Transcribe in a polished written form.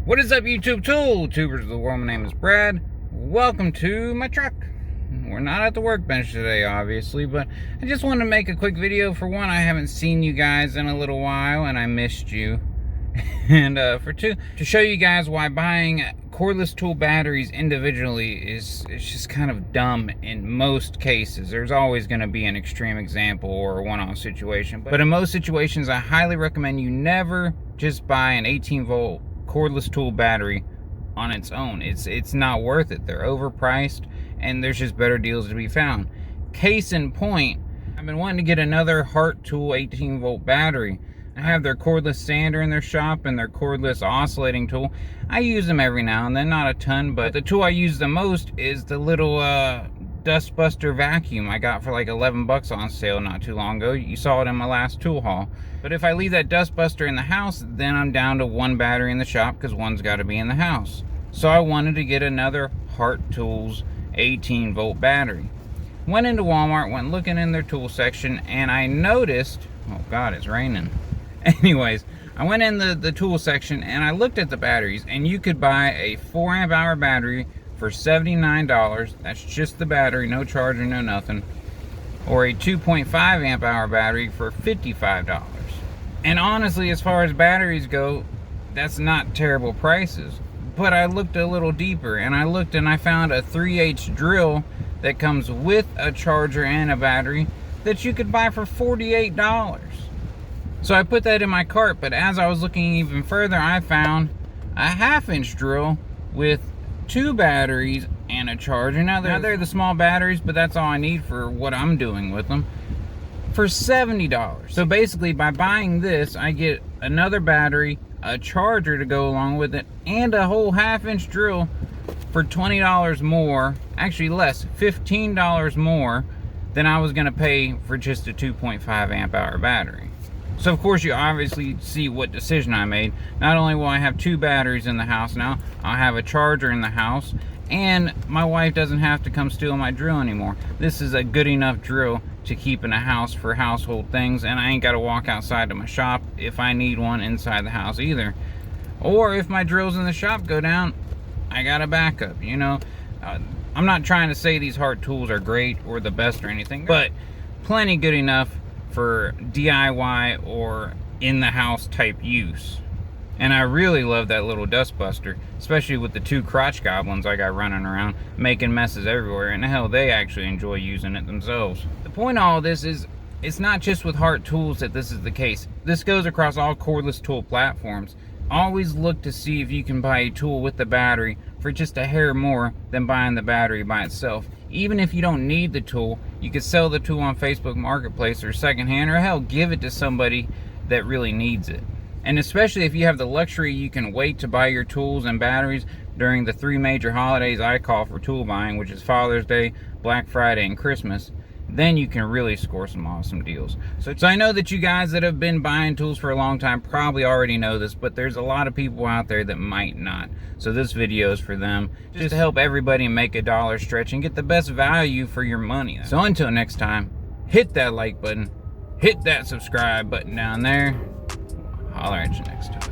What is up, YouTube tool tubers of the world? My name is Brad. Welcome to my truck. We're not at the workbench today, obviously, but I just wanted to make a quick video. For one, I haven't seen you guys in a little while, and I missed you. And for two, to show you guys why buying cordless tool batteries individually is just kind of dumb in most cases. There's always going to be an extreme example or a one-off situation, but in most situations, I highly recommend you never just buy an 18-volt cordless tool battery on its own. It's not worth it. They're overpriced, and there's just better deals to be found. Case in point, I've been wanting to get another Hart tool 18-volt battery. I have their cordless sander in their shop and their cordless oscillating tool. I use them every now and then, not a ton, but the tool I use the most is the little dust buster vacuum I got for like 11 bucks on sale not too long ago. You saw it in my last tool haul. But if I leave that dust buster in the house, then I'm down to one battery in the shop because one's got to be in the house. So I wanted to get another Hart Tools 18-volt battery. Went into Walmart, went looking in their tool section, and I noticed, oh God, it's raining. Anyways, I went in the tool section and I looked at the batteries, and you could buy a 4 amp hour battery for $79. That's just the battery, no charger, no nothing. Or a 2.5 amp hour battery for $55. And honestly, as far as batteries go, that's not terrible prices. But I looked a little deeper, and I looked and I found a 3/8 drill that comes with a charger and a battery that you could buy for $48. So I put that in my cart, but as I was looking even further, I found a 1/2-inch drill with 2 batteries and a charger. Now they're the small batteries, but that's all I need for what I'm doing with them, for $70. So basically, by buying this, I get another battery, a charger to go along with it, and a whole 1/2-inch drill for $20 more, actually less, $15 more than I was going to pay for just a 2.5 amp hour battery. So of course you obviously see what decision I made. Not only will I have 2 batteries in the house now, I'll have a charger in the house, and my wife doesn't have to come steal my drill anymore. This is a good enough drill to keep in a house for household things, and I ain't got to walk outside to my shop if I need one inside the house either. Or if my drills in the shop go down, I got a backup, you know. I'm not trying to say these Hart tools are great or the best or anything, but plenty good enough for DIY or in the house type use. And I really love that little dust buster, especially with the 2 crotch goblins I got running around making messes everywhere, and hell, they actually enjoy using it themselves. The point of all this is, it's not just with Hart tools that this is the case. This goes across all cordless tool platforms. Always look to see if you can buy a tool with the battery for just a hair more than buying the battery by itself. Even if you don't need the tool, you could sell the tool on Facebook Marketplace or secondhand, or hell, give it to somebody that really needs it. And especially if you have the luxury, you can wait to buy your tools and batteries during the 3 major holidays I call for tool buying, which is Father's Day, Black Friday, and Christmas. Then you can really score some awesome deals. So I know that you guys that have been buying tools for a long time probably already know this, but there's a lot of people out there that might not. So this video is for them, just to help everybody make a dollar stretch and get the best value for your money. So until next time, hit that like button, hit that subscribe button down there. Holler at you next time.